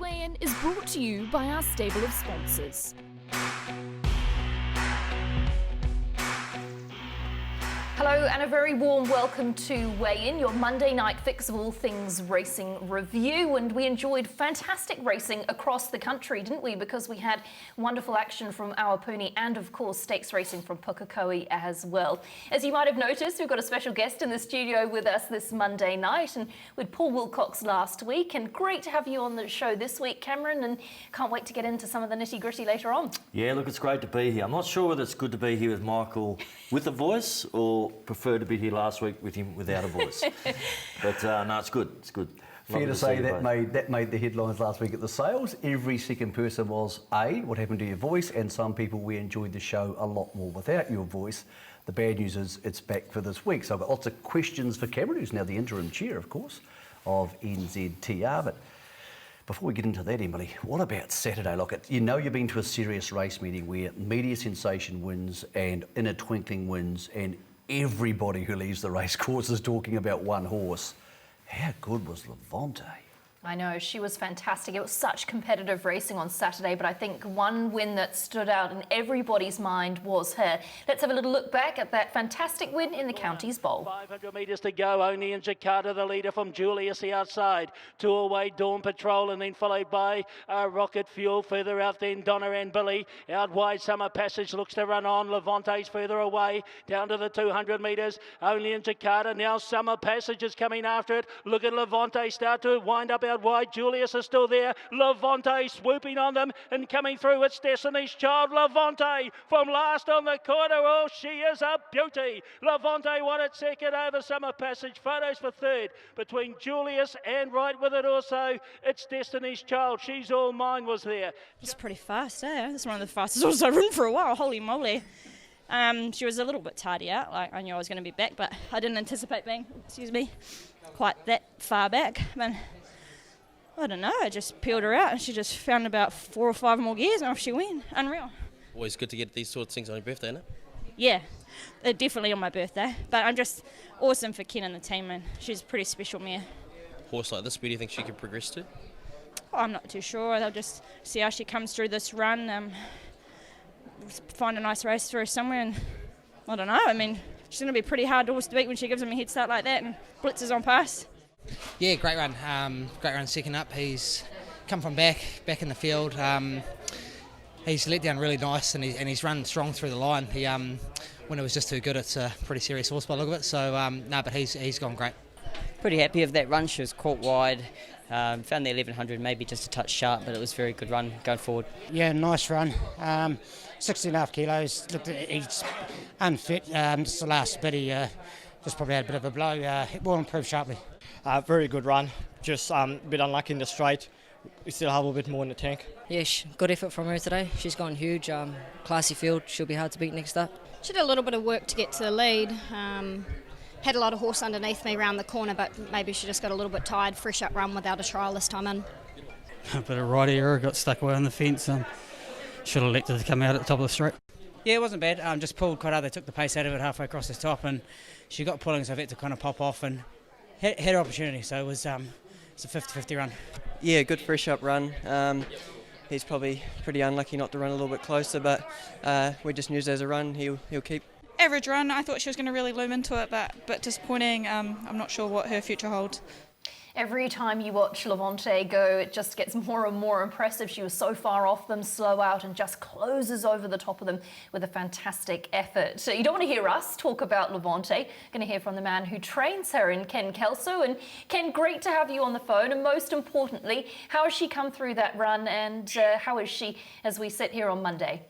Weigh-In is brought to you by our stable of sponsors. Hello and a very warm welcome to Weigh-In, your Monday night fix of all things racing review. And we enjoyed fantastic racing across the country, didn't we? Because we had wonderful action from Awapuni and, of course, stakes racing from Pukekohe as well. As you might have noticed, we've got a special guest in the studio with us this Monday night, and with Paul Wilcox last week. And great to have you on the show this week, Cameron, and can't wait to get into some of the nitty-gritty later on. Yeah, look, it's great to be here. I'm not sure whether it's good to be here with Michael with a voice or prefer to be here last week with him without a voice. But no, it's good. It's good. Fair to say that made the headlines last week at the sales. Every second person was what happened to your voice, and some people, we enjoyed the show a lot more without your voice. The bad news is it's back for this week. So I've got lots of questions for Cameron, who's now the interim chair, of course, of NZTR. But before we get into that, Emily, what about Saturday? Look, you know you've been to a serious race meeting where media sensation wins and in a twinkling wins, and everybody who leaves the race course is talking about one horse. How good was Levante? I know, she was fantastic. It was such competitive racing on Saturday, but I think one win that stood out in everybody's mind was her. Let's have a little look back at that fantastic win in the Counties Bowl. 500 metres to go, only in Jakarta, the leader from Julius the outside. Two away, Dawn Patrol, and then followed by Rocket Fuel. Further out then, Donna and Billy. Out wide, Summer Passage looks to run on. Levante's further away, down to the 200 metres, only in Jakarta. Now Summer Passage is coming after it. Look at Levante start to wind up out wide. Julius is still there. Levante swooping on them and coming through. It's Destiny's Child. Levante from last on the corner. Oh, she is a beauty. Levante won it second over Summer Passage. Photos for third between Julius and right with it also. It's Destiny's Child. She's All Mine was there. It's pretty fast, eh? It's one of the fastest horses I've ridden for a while. Holy moly. She was a little bit tardy out. Like, I knew I was going to be back, but I didn't anticipate being, quite that far back. But I don't know, I just peeled her out and she just found about 4 or 5 more gears and off she went. Unreal. Always good to get these sorts of things on your birthday, isn't it? Yeah, definitely on my birthday. But I'm just awesome for Ken and the team, and she's a pretty special mare. Horse like this, where do you think she could progress to? Oh, I'm not too sure. They'll just see how she comes through this run, find a nice race for her somewhere, and I don't know. I mean, she's going to be a pretty hard horse to beat when she gives him a head start like that and blitzes on pass. Yeah, great run. Great run second up. He's come from back in the field. He's let down really nice, and he's run strong through the line. He when it was just too good, it's a pretty serious horse by the look of it. So but he's gone great. Pretty happy with that run. She was caught wide. Found the 1100 maybe just a touch sharp, but it was a very good run going forward. Yeah, nice run. 16.5 kilos. Looked, he's unfit. Just the last bit, he just probably had a bit of a blow. It will improve sharply. Very good run, just a bit unlucky in the straight. We still have a bit more in the tank. Yeah, good effort from her today. She's gone huge, classy field. She'll be hard to beat next up. She did a little bit of work to get to the lead. Had a lot of horse underneath me around the corner, but maybe she just got a little bit tired. Fresh up run without a trial this time in. A bit of right error, got stuck away on the fence. Should have elected to come out at the top of the straight. Yeah, it wasn't bad. Just pulled quite hard. They took the pace out of it halfway across the top, and she got pulling, so I had to kind of pop off and had her opportunity. So it was it's a 50-50 run. Yeah, good fresh up run. He's probably pretty unlucky not to run a little bit closer, but we just knew as a run he'll keep. Average run. I thought she was going to really loom into it, but disappointing. I'm not sure what her future holds. Every time you watch Levante go, it just gets more and more impressive. She was so far off them, slow out, and just closes over the top of them with a fantastic effort. So you don't want to hear us talk about Levante. Going to hear from the man who trains her in Ken Kelso. And Ken, great to have you on the phone. And most importantly, how has she come through that run, and how is she as we sit here on Monday?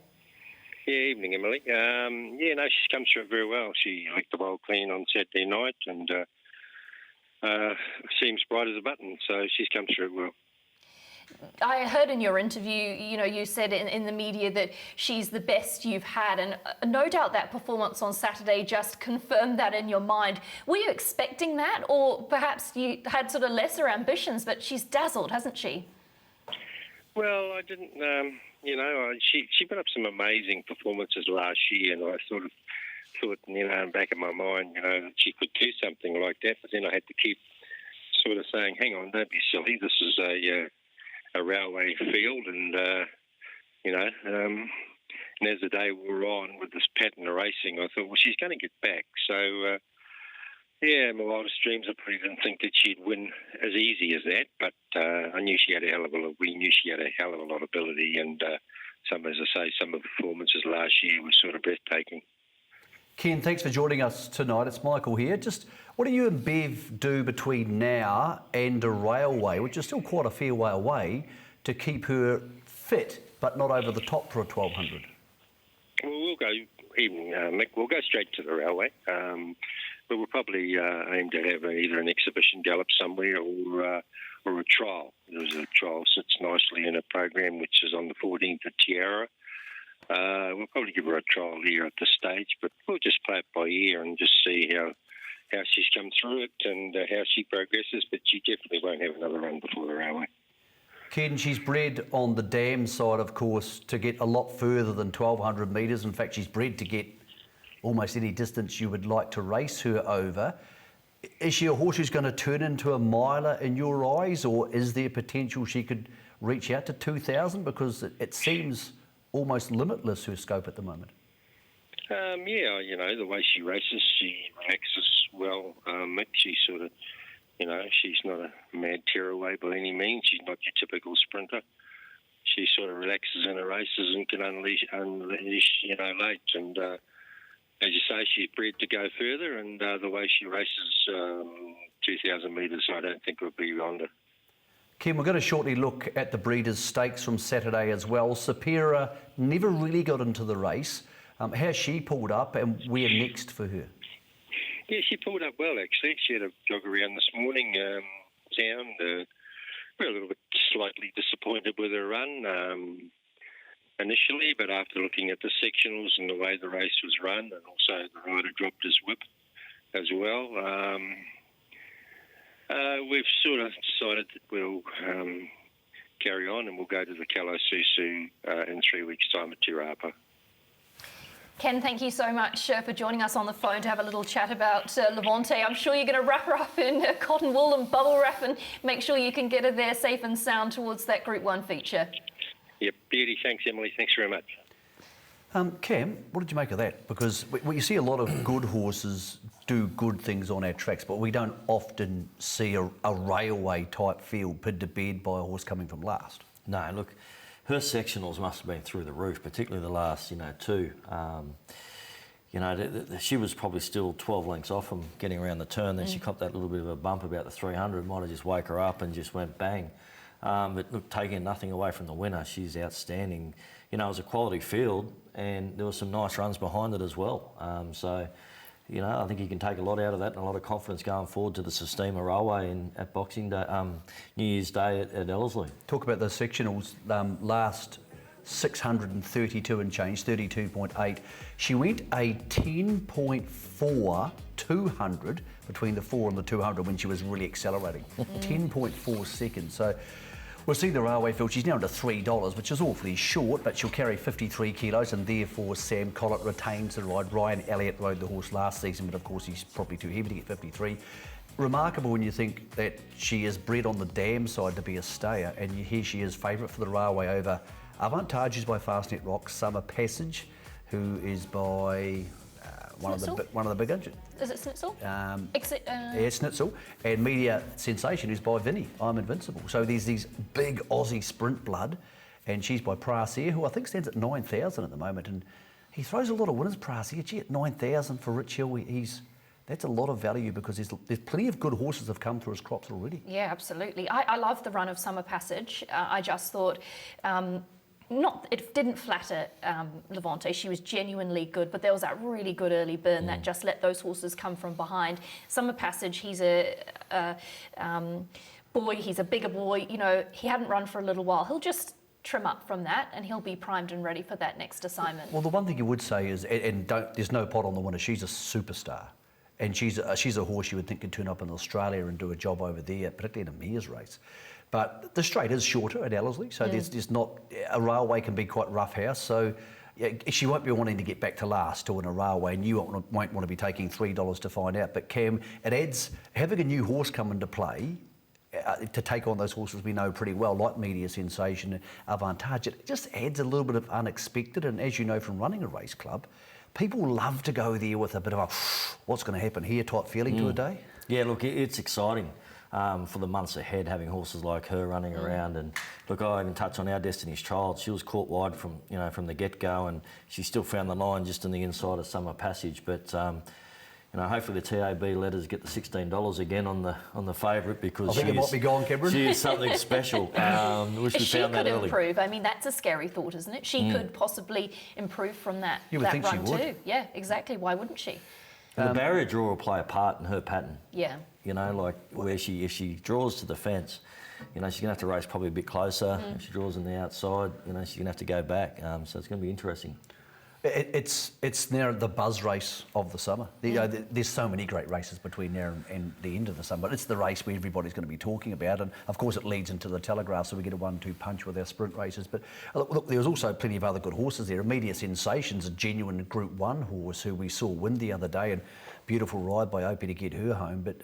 Yeah, evening, Emily. She's come through it very well. She licked the bowl clean on Saturday night and seems bright as a button, so she's come through it well. I heard in your interview, you said in the media that she's the best you've had, and no doubt that performance on Saturday just confirmed that in your mind. Were you expecting that, or perhaps you had sort of lesser ambitions, but she's dazzled, hasn't she? Well, I didn't, she put up some amazing performances last year, and I sort of thought, in the back of my mind, that she could do something like that, but then I had to keep sort of saying, hang on, don't be silly, this is a railway field, and and as the day wore on with this pattern of racing, I thought, well, she's going to get back. So, in my wildest dreams, I probably didn't think that she'd win as easy as that, but I knew she had a hell of a lot. We knew she had a hell of a lot of ability, and some of the performances last year were sort of breathtaking. Ken, thanks for joining us tonight. It's Michael here. Just what do you and Bev do between now and a railway, which is still quite a fair way away, to keep her fit but not over the top for a 1200? Well, we'll go, Mick, we'll go straight to the railway. But we'll probably aim to have either an exhibition gallop somewhere or a trial. There's a trial sits nicely in a program which is on the 14th at Tiara. We'll probably give her a trial here at this stage, but we'll just play it by ear and just see how she's come through it and how she progresses, but she definitely won't have another run before the railway. Ken, she's bred on the dam side, of course, to get a lot further than 1,200 metres. In fact, she's bred to get almost any distance you would like to race her over. Is she a horse who's going to turn into a miler in your eyes, or is there potential she could reach out to 2,000? Because it seems almost limitless, her scope at the moment. The way she races, she relaxes well. Mick, she sort of, she's not a mad tearaway by any means. She's not your typical sprinter. She sort of relaxes in her races and can unleash late. And as you say, she's bred to go further, and the way she races 2,000 metres, I don't think would be beyond her. Ken, we're going to shortly look at the Breeders' Stakes from Saturday as well. Sapira never really got into the race. How's she pulled up, and where next for her? Yeah, she pulled up well, actually. She had a jog around this morning, we're a little bit slightly disappointed with her run initially, but after looking at the sectionals and the way the race was run, and also the rider dropped his whip as well, we've sort of decided that we'll carry on and we'll go to the Calasusu in 3 weeks' time at Tirapa. Ken, thank you so much for joining us on the phone to have a little chat about Levante. I'm sure you're going to wrap her up in cotton wool and bubble wrap and make sure you can get her there safe and sound towards that Group 1 feature. Yep, beauty. Thanks, Emily. Thanks very much. Cam, what did you make of that? Because we see a lot of good horses do good things on our tracks, but we don't often see a railway type field put to bed by a horse coming from last. No, look, her sectionals must have been through the roof, particularly the last, two. She was probably still 12 lengths off from getting around the turn. Then she copped that little bit of a bump about the 300. Might have just woke her up and just went bang. But look, taking nothing away from the winner, she's outstanding. It was a quality field, and there were some nice runs behind it as well. I think you can take a lot out of that and a lot of confidence going forward to the Sistema Railway at Boxing Day, New Year's Day at Ellerslie. Talk about the sectionals. Last 632 and change, 32.8. She went a 10.4 200 between the 4 and the 200 when she was really accelerating. 10.4 seconds. So we'll see the railway field. She's now under $3, which is awfully short, but she'll carry 53 kilos, and therefore Sam Collett retains the ride. Ryan Elliott rode the horse last season, but of course he's probably too heavy to get 53. Remarkable when you think that she is bred on the dam side to be a stayer, and here she is favourite for the railway over Avantage, who's by Fastnet Rock, Summer Passage, who is by one of the big engines. Is it Snitzel? Yeah, Snitzel. And Media Sensation, who's by Vinny, I'm Invincible. So there's these big Aussie sprint blood, and she's by Prassier, who I think stands at 9,000 at the moment. And he throws a lot of winners, Prassier. Gee, at 9,000 for Rich Hill, that's a lot of value because there's plenty of good horses that have come through his crops already. Yeah, absolutely. I love the run of Summer Passage. I just thought... it didn't flatter Levante. She was genuinely good, but there was that really good early burn that just let those horses come from behind. Summer Passage, he's a boy, he's a bigger boy. He hadn't run for a little while. He'll just trim up from that and he'll be primed and ready for that next assignment. Well, the one thing you would say is, there's no pot on the winner, she's a superstar. And she's a horse you would think could turn up in Australia and do a job over there, particularly in a mare's race. But the straight is shorter at Ellerslie, so there's not... A railway can be quite roughhouse, so she won't be wanting to get back to last to win a railway, and you won't want to be taking $3 to find out. But Cam, it adds... Having a new horse come into play, to take on those horses we know pretty well, like Media Sensation, Avantage. It just adds a little bit of unexpected, and as you know from running a race club, people love to go there with a bit of a what's going to happen here type feeling to a day. Yeah, look, it's exciting for the months ahead, having horses like her running around. And look, I even touch on our Destiny's Child. She was caught wide from the get-go, and she still found the line just on the inside of Summer Passage. But hopefully the TAB letters get the $16 again on the favourite, because I think it might be gone, Cameron. She is something special. Wish we She found that could early. improve. I mean, that's a scary thought, isn't it? She could possibly improve from that, You would that think she run would. too. Yeah, exactly. Why wouldn't she? And the barrier draw will play a part in her pattern. Yeah. Like where if she draws to the fence, she's going to have to race probably a bit closer. If she draws on the outside, she's going to have to go back. So it's going to be interesting. It's now the buzz race of the summer. There's so many great races between now and the end of the summer. But it's the race where everybody's going to be talking about, and of course it leads into the Telegraph, so we get a 1-2 punch with our sprint races. But look, there was also plenty of other good horses there. Immediate Sensation's a genuine Group 1 horse who we saw win the other day, and beautiful ride by Opie to get her home. But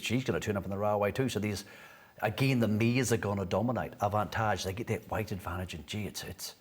she's going to turn up in the railway too. So there's again the mares are going to dominate. Avantage, they get that weight advantage, and gee, it's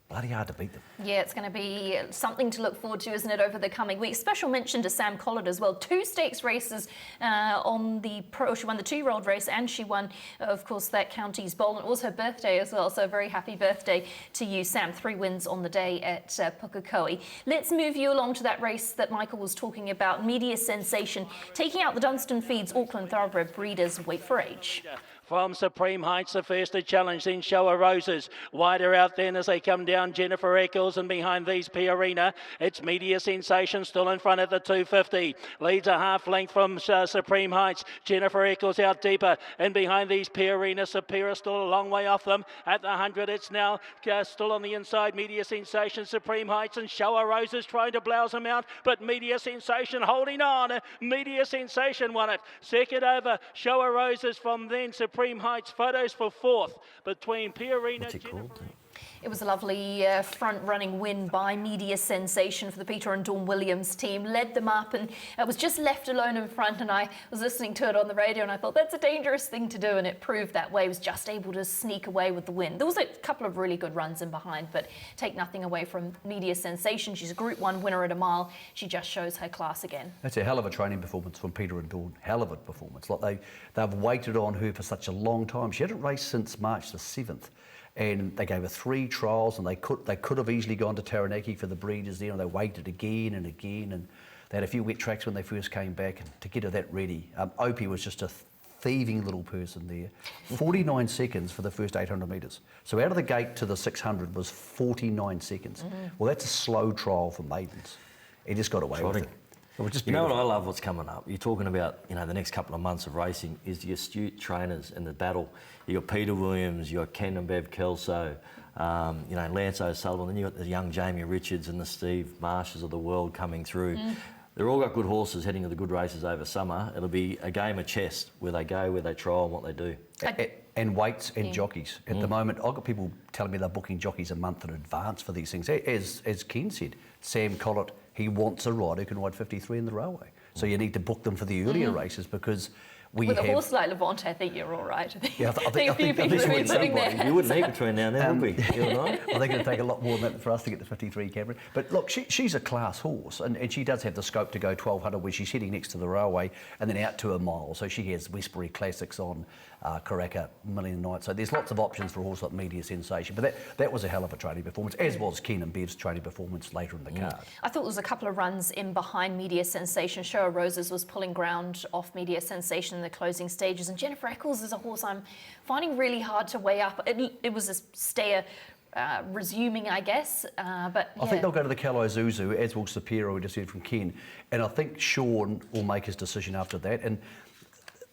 bloody hard to beat them. Yeah, it's going to be something to look forward to, isn't it, over the coming weeks. Special mention to Sam Collett as well. 2 stakes races on the Pro. She won the 2-year-old race, and she won, of course, that Counties Bowl. And it was her birthday as well, so a very happy birthday to you, Sam. 3 wins on the day at Pukekohe. Let's move you along to that race that Michael was talking about. Media Sensation, taking out the Dunstan Feeds Auckland Thoroughbred Breeders Weight for Age. From Supreme Heights, the first to challenge, then Show of Roses. Wider out then as they come down, Jennifer Eccles, and behind these, P Arena. It's Media Sensation still in front at the 250. Leads a half length from Supreme Heights. Jennifer Eccles out deeper. And behind these, P Arena. Superior still a long way off them. At the 100, it's now still on the inside. Media Sensation, Supreme Heights, and Show of Roses trying to blouse them out. But Media Sensation holding on. Media Sensation won it. Second over, Show of Roses from then. Supreme Heights photos for 4th between P Arena. It was a lovely front-running win by Media Sensation for the Peter and Dawn Williams team. Led them up and was just left alone in front, and I was listening to it on the radio and I thought that's a dangerous thing to do, and it proved that way. It was just able to sneak away with the win. There was a couple of really good runs in behind, but take nothing away from Media Sensation. She's a Group 1 winner at a mile. She just shows her class again. That's a hell of a training performance from Peter and Dawn. Hell of a performance. Like they've waited on her for such a long time. She hadn't raced since March the 7th. And they gave her 3 trials, and they could have easily gone to Taranaki for the breeders there, and they waited again and again, and they had a few wet tracks when they first came back, and to get her that ready. Opie was just a thieving little person there. 49 seconds for the first 800 metres. So out of the gate to the 600 was 49 seconds. Well, that's a slow trial for maidens. He just got away with it. You know what I love, what's coming up? You're talking about, the next couple of months of racing is the astute trainers and the battle. You got Peter Williams, you got Ken and Bev Kelso, Lance O'Sullivan, then you got the young Jamie Richards and the Steve Marshes of the world coming through. They're all got good horses heading to the good races over summer. It'll be a game of chess, where they go, where they trial, and what they do. And weights and jockeys. At the moment, I've got people telling me they're booking jockeys a month in advance for these things. As Ken said, Sam Collett, he wants a rider who can ride 53 in the railway. So you need to book them for the earlier races, because With a horse like Levante, I think you're all right. Yeah, I think a few people have been sitting there. You wouldn't need between now and then, would we? You and I? I think it'll take a lot more than that for us to get to 53, Cameron. But look, she's a class horse, and she does have the scope to go 1200, where she's heading next to the railway and then out to a mile. So she has Westbury Classics on, Karaka, Million Night. So there's lots of options for a horse like Media Sensation. But that was a hell of a training performance, as was Ken and Bev's training performance later in the card. I thought there was a couple of runs in behind Media Sensation. Show of Roses was pulling ground off Media Sensation in the closing stages. And Jennifer Eccles is a horse I'm finding really hard to weigh up. It was a stayer resuming, I guess. But yeah. I think they'll go to the Calais Zuzu, as will Sapiro, we just heard from Ken. And I think Sean will make his decision after that. And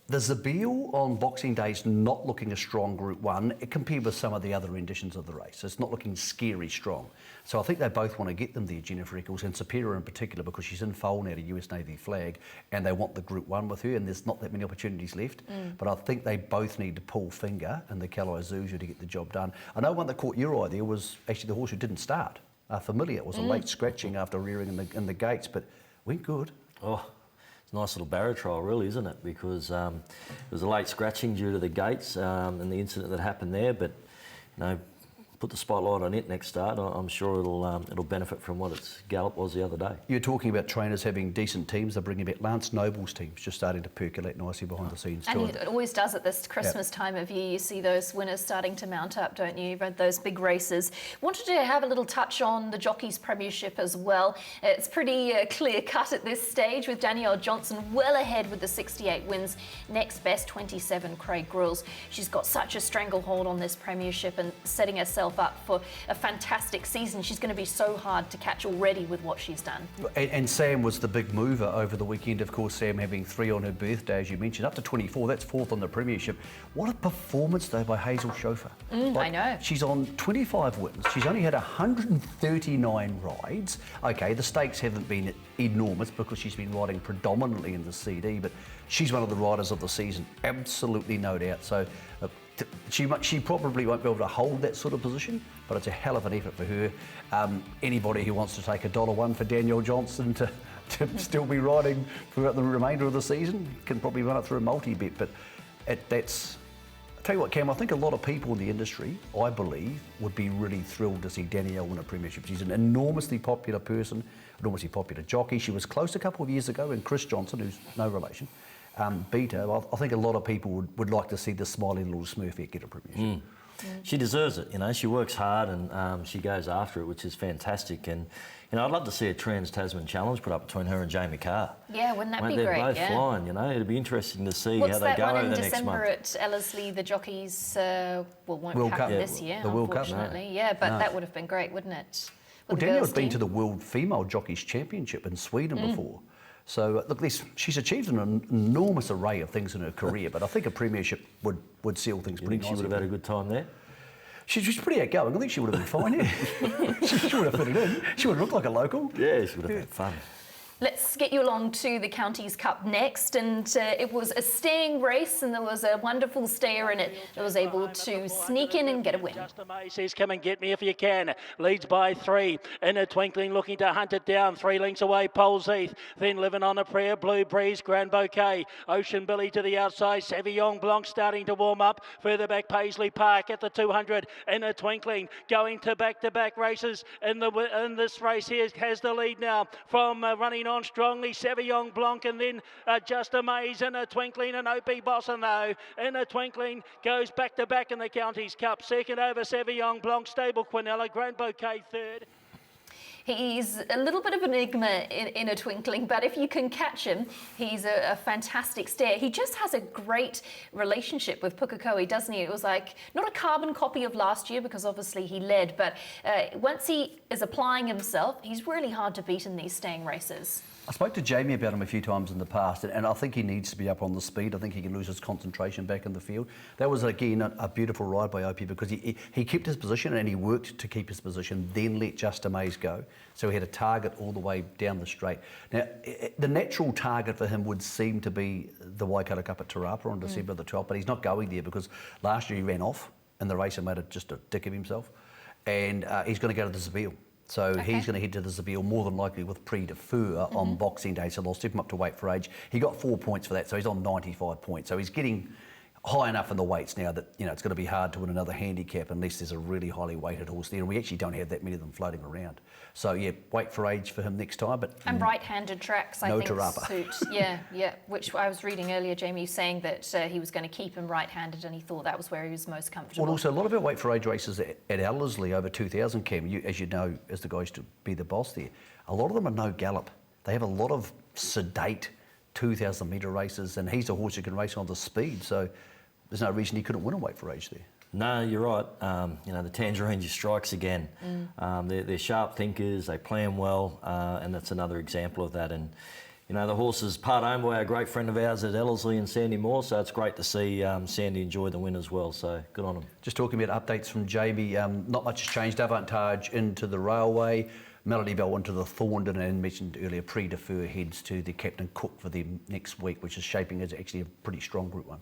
the Zabeel on Boxing Day is not looking a strong Group 1 compared with some of the other renditions of the race. It's not looking scary strong. So I think they both want to get them there, Jennifer Eccles, and Sapiro in particular, because she's in foal now to US Navy flag, and they want the Group 1 with her, and there's not that many opportunities left. But I think they both need to pull finger in the Calais Zuzu to get the job done. I know one that caught your eye there was actually the horse who didn't start. Familiar. It was a late scratching after rearing in the gates, but went good. Oh. It's a nice little barrier trial, really, isn't it? Because there was a late scratching due to the gates and the incident that happened there. But you know, put the spotlight on it next start. I'm sure it'll benefit from what its gallop was the other day. You're talking about trainers having decent teams. They're bringing back Lance Noble's teams, just starting to percolate nicely behind the scenes. And it always does at this Christmas time of year. You see those winners starting to mount up, don't you? You've had those big races. Wanted to have a little touch on the Jockeys Premiership as well. It's pretty clear cut at this stage, with Danielle Johnson well ahead with the 68 wins. Next best, 27, Craig Grills. She's got such a stranglehold on this Premiership and setting herself up for a fantastic season. She's going to be so hard to catch already with what she's done. And Sam was the big mover over the weekend. Of course, Sam having 3 on her birthday, as you mentioned, up to 24. That's 4th on the Premiership. What a performance, though, by Hazel Schofer. I know. She's on 25 wins. She's only had 139 rides. Okay, the stakes haven't been enormous because she's been riding predominantly in the CD, but she's one of the riders of the season, absolutely no doubt. So she probably won't be able to hold that sort of position, but it's a hell of an effort for her. Anybody who wants to take $1 for Danielle Johnson to still be riding throughout the remainder of the season can probably run it through a multi-bet. But that's... I'll tell you what, Cam, I think a lot of people in the industry, I believe, would be really thrilled to see Danielle win a premiership. She's an enormously popular person, enormously popular jockey. She was close a couple of years ago when Chris Johnson, who's no relation, beat her. I think a lot of people would like to see the smiling little Smurfette get a premiership. She deserves it, you know. She works hard and she goes after it, which is fantastic. And you know, I'd love to see a Trans-Tasman challenge put up between her and Jamie Carr. Yeah, wouldn't that be they're great? Both yeah. flying, you know. It'd be interesting to see What's how they go over the next month. What's that one in December at Ellerslie? The jockeys won't World happen Cup. this year, The World Cup, unfortunately. Yeah, but that would have been great, wouldn't it? Well, Danielle's been to the World Female Jockeys Championship in Sweden before. So, look, she's achieved an enormous array of things in her career, but I think a premiership would seal things pretty nicely. You think she would have had a good time there? She's pretty outgoing. I think she would have been fine, yeah. She would have fitted in. She would have looked like a local. Yeah, she would have had fun. Let's get you along to the Counties Cup next, and it was a staying race, and there was a wonderful stayer in it that was able to sneak in and get a win. Just May says, come and get me if you can. Leads by 3. In a twinkling, looking to hunt it down. 3 lengths away, Poles Heath. Then Living on a Prayer, Blue Breeze, Grand Bouquet. Ocean Billy to the outside. Savillon Blanc starting to warm up. Further back, Paisley Park at the 200. In a twinkling, going to back-to-back races. In this race here has the lead now from running on strongly, Savillon Blanc, and then Just Amaze in a twinkling, and Opie Bosson though in a twinkling goes back to back in the Counties Cup. Second over Savillon Blanc, Stable Quinella, Grand Bouquet third. He's a little bit of an enigma in a twinkling, but if you can catch him, he's a fantastic stare. He just has a great relationship with Pukekohe, doesn't he? It was like, not a carbon copy of last year, because obviously he led, but once he is applying himself, he's really hard to beat in these staying races. I spoke to Jamie about him a few times in the past, and I think he needs to be up on the speed. I think he can lose his concentration back in the field. That was, again, a beautiful ride by Opie, because he kept his position and he worked to keep his position, then let Just Amaze go. So he had a target all the way down the straight. Now, the natural target for him would seem to be the Waikato Cup at Te Rapa on December the 12th, but he's not going there because last year he ran off in the race and made just a dick of himself. And he's going to go to the Zabeel. So he's going to head to the Zabeel more than likely with Prix de Feu on Boxing Day. So they'll step him up to weight for age. He got 4 points for that, so he's on 95 points. So he's getting high enough in the weights now that, you know, it's going to be hard to win another handicap unless there's a really highly weighted horse there. And we actually don't have that many of them floating around. So yeah, weight for age for him next time. But and right-handed tracks, I think, Te Rapa. suit. Yeah. Which I was reading earlier, Jamie saying that he was going to keep him right-handed, and he thought that was where he was most comfortable. Well, also a lot of our weight for age races at Ellerslie over 2,000, Cam, as you know, as the guy used to be the boss there, a lot of them are no gallop. They have a lot of sedate 2,000 metre races, and he's a horse who can race on the speed. So there's no reason he couldn't win a weight for age there. No, you're right. You know, the Tangerine just strikes again. They're sharp thinkers, they plan well, and that's another example of that. And, you know, the horse is part owned by a great friend of ours at Ellerslie and Sandy Moore, so it's great to see Sandy enjoy the win as well, so good on him. Just talking about updates from Jamie, not much has changed. Avantage into the railway. Melody Bell into the Thorndon, and mentioned earlier pre-defer heads to the Captain Cook for them next week, which is shaping as actually a pretty strong Group 1.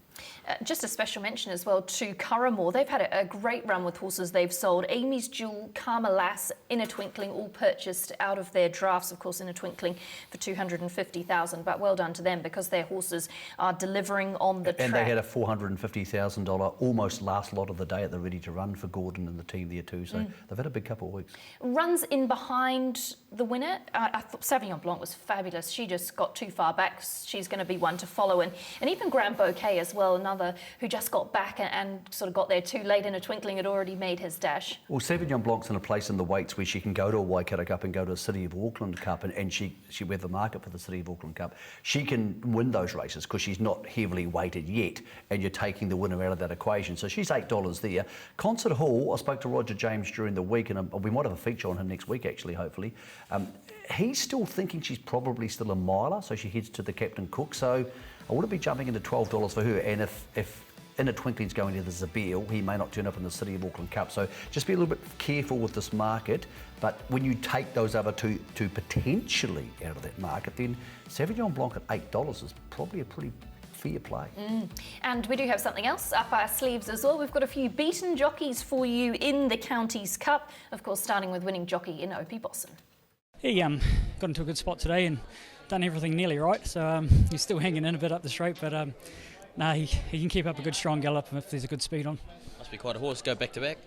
Just a special mention as well to Curramore. They've had a great run with horses they've sold. Amy's Jewel, Karma Lass, In a Twinkling, all purchased out of their drafts. Of course, In a Twinkling for $250,000, but well done to them because their horses are delivering on the track. And they had a $450,000 almost last lot of the day at the Ready to Run for Gordon and the team there too. So they've had a big couple of weeks. Runs in behind the winner. I thought Sauvignon Blanc was fabulous. She just got too far back. She's going to be one to follow. And even Grand Bouquet as well, another who just got back and sort of got there too late. In a Twinkling had already made his dash. Well, Sauvignon Blanc's in a place in the weights where she can go to a Waikato Cup and go to a City of Auckland Cup, and she with the market for the City of Auckland Cup. She can win those races because she's not heavily weighted yet, and you're taking the winner out of that equation. So she's $8 there. Concert Hall, I spoke to Roger James during the week, and we might have a feature on him next week actually, hopefully. He's still thinking she's probably still a miler, so she heads to the Captain Cook. So I wouldn't be jumping into $12 for her, and if In a Twinkling's going to the Zabeel, he may not turn up in the City of Auckland Cup. So just be a little bit careful with this market. But when you take those other two potentially out of that market, then Sauvignon Blanc at $8 is probably a pretty fair play. And we do have something else up our sleeves as well. We've got a few beaten jockeys for you in the Counties Cup. Of course, starting with winning jockey in Opie Bosson. He got into a good spot today and done everything nearly right. So he's still hanging in a bit up the straight, but he can keep up a good strong gallop if there's a good speed on. Must be quite a horse. Go back to back.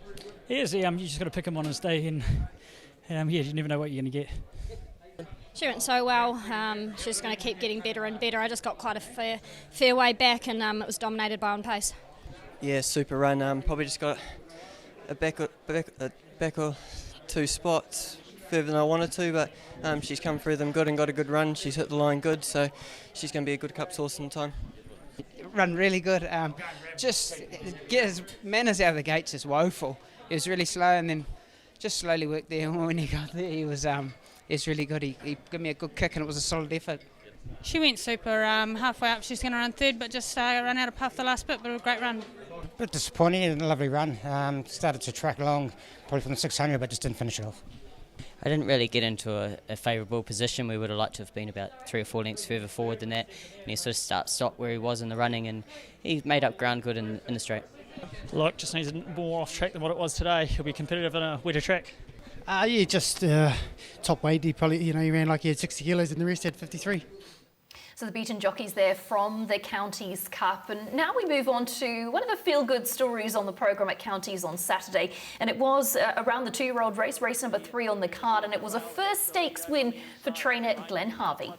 He is. You just got to pick him on his day, and you never know what you're going to get. She went so well. She's going to keep getting better and better. I just got quite a fair way back, and it was dominated by on pace. Yeah, super run. Probably just got a back or two spots further than I wanted to, but she's come through them good and got a good run. She's hit the line good, so she's going to be a good Cups horse in time. Run really good. Just get his manners out of the gates is woeful. He was really slow, and then just slowly worked there. When he got there, he was really good. He gave me a good kick, and it was a solid effort. She went super. Halfway up, she's going to run third, but just run out of puff the last bit. But a great run. A bit disappointing and a lovely run. Started to track along, probably from the 600, but just didn't finish it off. I didn't really get into a favourable position. We would have liked to have been about 3 or 4 lengths further forward than that. And he sort of start-stop where he was in the running, and he made up ground good in the straight. Look, just needs more off track than what it was today. He'll be competitive in a wetter track. Just top weight. He probably, he ran like he had 60 kilos and the rest had 53. So the beaten jockeys there from the Counties Cup. And now we move on to one of the feel-good stories on the programme at Counties on Saturday. And it was around the 2-year-old race number 3 on the card. And it was a first stakes win for trainer Glenn Harvey.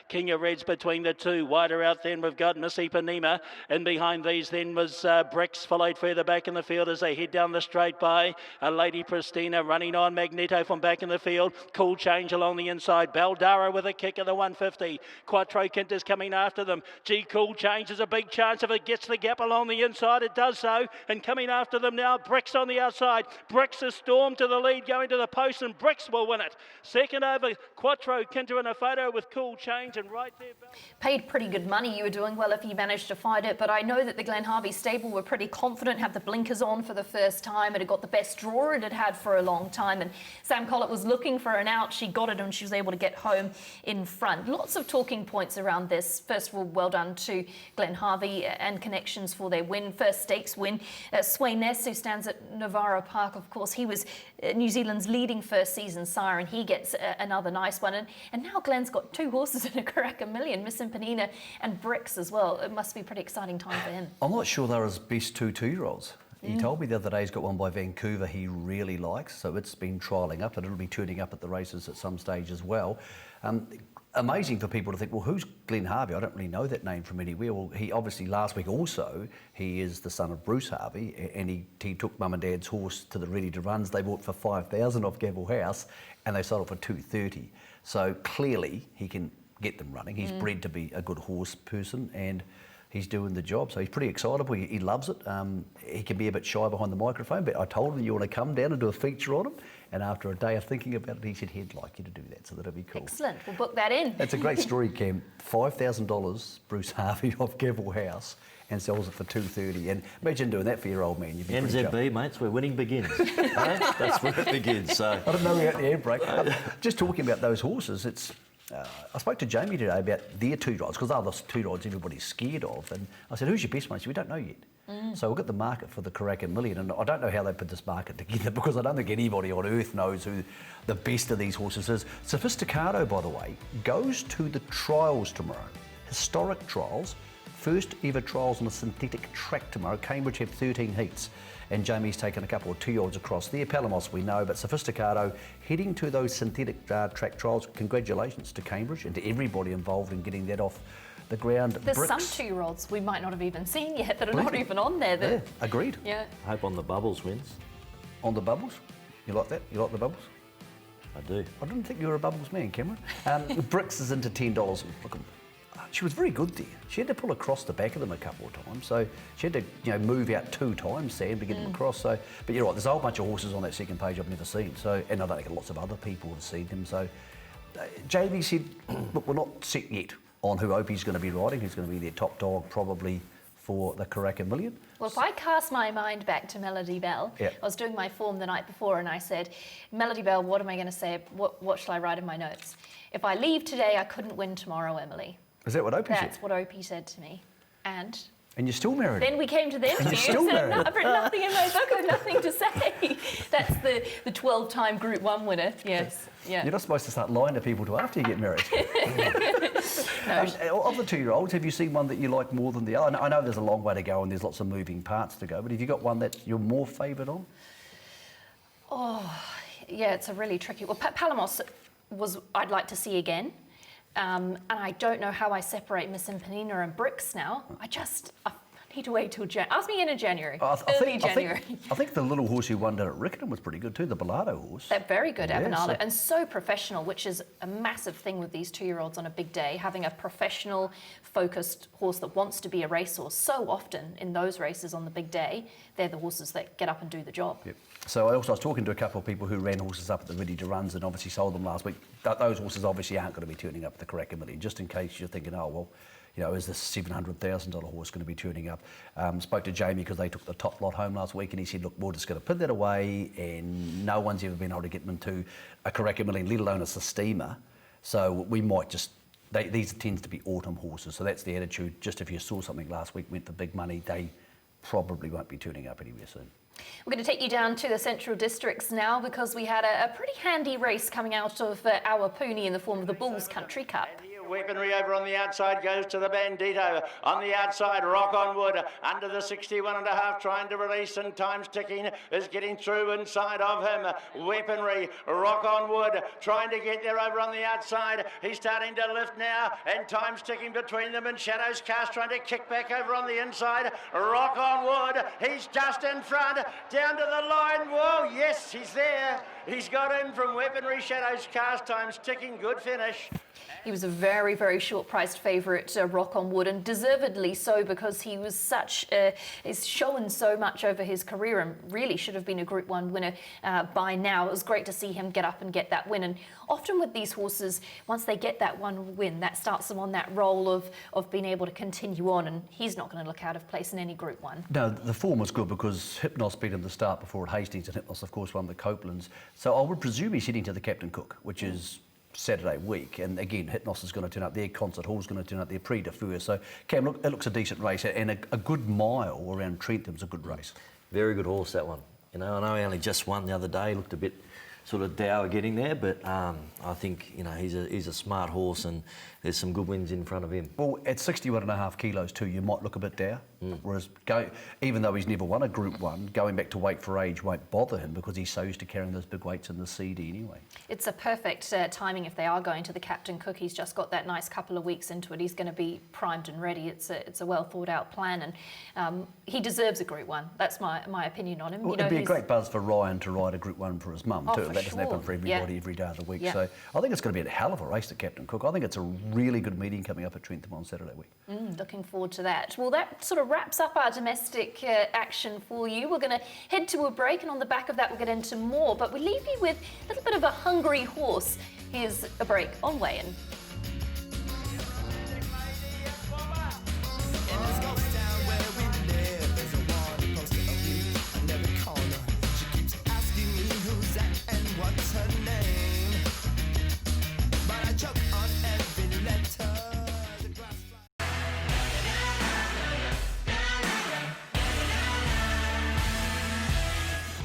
King of Reds between the two. Wider out then we've got Miss Ipanema. And behind these then was Bricks, followed further back in the field as they head down the straight by Lady Pristina running on. Magneto from back in the field. Cool Change along the inside. Baldara with a kick of the 150. Quattro Quintas coming after them. Cool Change is a big chance if it gets the gap along the inside. It does so. And coming after them now, Bricks on the outside. Bricks is stormed to the lead, going to the post, and Bricks will win it. Second over, Quattro Quinta in a photo with Cool Change, and right there. Paid pretty good money. You were doing well if you managed to find it, but I know that the Glen Harvey stable were pretty confident, had the blinkers on for the first time. It had got the best draw it had had for a long time, and Sam Collett was looking for an out. She got it, and she was able to get home in front. Lots of talking points around this. First of all, well done to Glen Harvey and Connections for their win, first stakes win. Sway Ness, who stands at Navarra Park, of course, he was New Zealand's leading first season sire, and he gets another nice one. And now Glen's got 2 horses in a crack a million, Miss Impanina and Bricks as well. It must be a pretty exciting time for him. I'm not sure they're his best 2-year-olds. He told me the other day he's got one by Vancouver he really likes, so it's been trialling up, and it'll be turning up at the races at some stage as well. Amazing for people to think, well, who's Glen Harvey? I don't really know that name from anywhere. Well, he obviously last week also, he is the son of Bruce Harvey, and he took mum and dad's horse to the Ready to Runs. They bought for $5,000 off Gavel House, and they sold it for $230. So clearly he can get them running. He's bred to be a good horse person, and he's doing the job. So he's pretty excitable. He loves it. He can be a bit shy behind the microphone, but I told him you want to come down and do a feature on him. And after a day of thinking about it, he said he'd like you to do that, so that'd be cool. Excellent. We'll book that in. That's a great story, Cam. $5,000 Bruce Harvey off Gavel House and sells it for $230. And imagine doing that for your old man. You'd be NZB, mates, where winning begins. That's where it begins. So I don't know about the air break. Just talking about those horses, it's. I spoke to Jamie today about their 2-year-olds, because they're the 2-year-olds everybody's scared of. And I said, who's your best mate? She said, we don't know yet. So we'll get the market for the Karaka Million. And I don't know how they put this market together, because I don't think anybody on earth knows who the best of these horses is. Sophisticado, by the way, goes to the trials tomorrow. Historic trials. First ever trials on a synthetic track tomorrow. Cambridge have 13 heats. And Jamie's taken a couple of 2-year-olds across there. Palamos we know, but Sophisticado heading to those synthetic track trials. Congratulations to Cambridge and to everybody involved in getting that off the ground. There's Bricks. some 2-year-olds we might not have even seen yet that are not even on there. That, yeah, agreed. Yeah. I hope On the Bubbles wins. On the Bubbles? You like that? You like the Bubbles? I do. I didn't think you were a Bubbles man, Cameron. Bricks is into $10. Look, she was very good there. She had to pull across the back of them a couple of times, so she had to move out 2 times, Sam, to get them across. So, but you're right, there's a whole bunch of horses on that second page I've never seen. So, and I don't think lots of other people have seen them. So, JB said, look, we're not set yet on who Opie's going to be riding, who's going to be their top dog probably for the Karaka Million. Well, if I cast my mind back to Melody Bell, Yeah. I was doing my form the night before and I said, Melody Bell, what am I going to say? What shall I write in my notes? If I leave today, I couldn't win tomorrow, Emily. Is that what Opie said? That's what Opie said to me. And you're still married? then we came to the interview and still said, married? I've written nothing in my book, I've nothing to say. That's the 12-time Group 1 winner, yes. Yeah. You're not supposed to start lying to people till after you get married. Of the 2-year-olds, have you seen one that you like more than the other? I know there's a long way to go and there's lots of moving parts to go, but have you got one that you're more favoured on? Oh, yeah, it's a really tricky one. Palamos I'd like to see again. And I don't know how I separate Miss Impanina and Bricks now. I need to wait till January. Ask me again in January. Early January. I think the little horse who won down at Rickenham was pretty good too, the Bellardo horse. They're very good, Yeah, Avenalo, so- and so professional, which is a massive thing with these 2-year-olds on a big day, having a professional, focused horse that wants to be a racehorse. So often in those races on the big day, they're the horses that get up and do the job. Yep. So I was talking to a couple of people who ran horses up at the Ready to Runs and obviously sold them last week. Those horses obviously aren't going to be turning up at the Karaka Million, just in case you're thinking, oh, well, is this $700,000 horse going to be turning up? Spoke to Jamie because they took the top lot home last week and he said, look, we're just going to put that away and no one's ever been able to get them into a Karaka Million, let alone a Sistema. So we might just... These tends to be autumn horses, so that's the attitude. Just if you saw something last week went for big money, they probably won't be turning up anywhere soon. We're going to take you down to the Central Districts now because we had a pretty handy race coming out of our pony in the form of the Bulls Country Cup. Weaponry over on the outside goes to the Bandito. On the outside, Rock on Wood under the 61.5, trying to release, and time's ticking, is getting through inside of him. Weaponry, Rock on Wood, trying to get there over on the outside. He's starting to lift now, and time's ticking between them, and Shadows Cast trying to kick back over on the inside. Rock on Wood, he's just in front, down to the line. Whoa, yes, he's there. He's got in from Weaponry, Shadows Cast, time's ticking, good finish. He was a very, very short-priced favourite, Rock on Wood, and deservedly so because he was he's shown so much over his career and really should have been a Group 1 winner by now. It was great to see him get up and get that win. And often with these horses, once they get that one win, that starts them on that roll of being able to continue on, and he's not going to look out of place in any Group 1. No, the form was good because Hypnos beat him the start before at Hastings, and Hypnos, of course, won the Copelands. So I would presume he's heading to the Captain Cook, which is Saturday week, and again Hypnos is going to turn up there, Concert Hall's going to turn up there, Prix de Feu. So Cam, look, it looks a decent race, and a good mile around Trentham's a good race. Very good horse, that one. I know he only just won the other day, looked a bit sort of dour getting there, but I think he's a smart horse and there's some good wins in front of him. Well, at 61.5 kilos too, you might look a bit dour. Whereas, even though he's never won a Group 1, going back to weight for age won't bother him because he's so used to carrying those big weights in the CD anyway. It's a perfect timing if they are going to the Captain Cook. He's just got that nice couple of weeks into it. He's going to be primed and ready. It's a well thought out plan, and he deserves a Group 1. That's my opinion on him. Well, it'd be a great buzz for Ryan to ride a Group 1 for his mum too. For that doesn't happen for everybody every day of the week. So I think it's going to be a hell of a race at Captain Cook. I think it's a really good meeting coming up at Trentham on Saturday week. Looking forward to that. Well, that sort of wraps up our domestic action for you. We're going to head to a break, and on the back of that we'll get into more, but we leave you with a little bit of a hungry horse. Here's a break on Weigh In.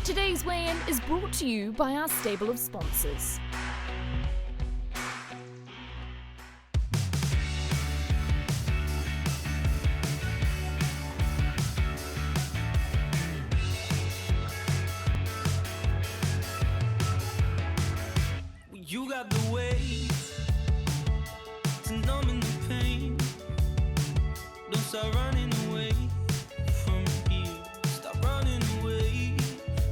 Today's Weigh-In is brought to you by our stable of sponsors. You got the way to numbing the pain. Don't start running away from here. Stop running away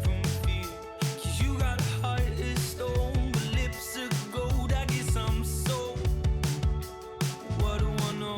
from fear. 'Cause you got a heart of stone, but lips of gold. I guess I'm so. What do I know?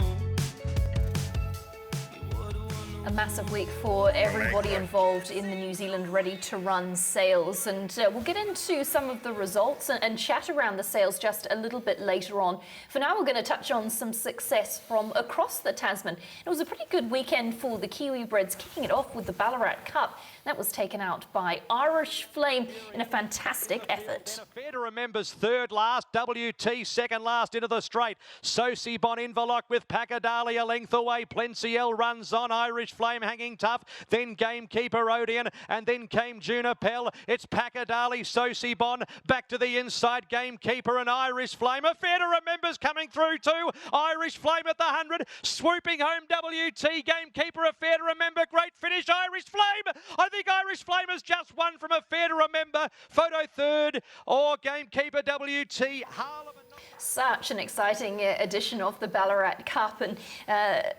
A massive week for everybody involved in the New Zealand Ready to Run sales, and we'll get into some of the results and chat around the sales just a little bit later on. For now, we're going to touch on some success from across the Tasman. It was a pretty good weekend for the Kiwibreds, kicking it off with the Ballarat Cup. That was taken out by Irish Flame in a fantastic effort. Fair to Remember's third last, WT second last into the straight. Sosi Bon Inverlock with Pacadali a length away. Plenciel runs on, Irish Flame hanging tough. Then Gamekeeper Odeon, and then came Junipel. It's Pacadali, Sosi Bon, back to the inside, Gamekeeper and Irish Flame. A Fair to Remember's coming through too. Irish Flame at the 100, swooping home WT, Gamekeeper, A Fair to Remember, great finish, Irish Flame. I think Irish Flame has just won from A Fair to Remember. Photo third, or Gamekeeper WT. Such an exciting edition of the Ballarat Cup, and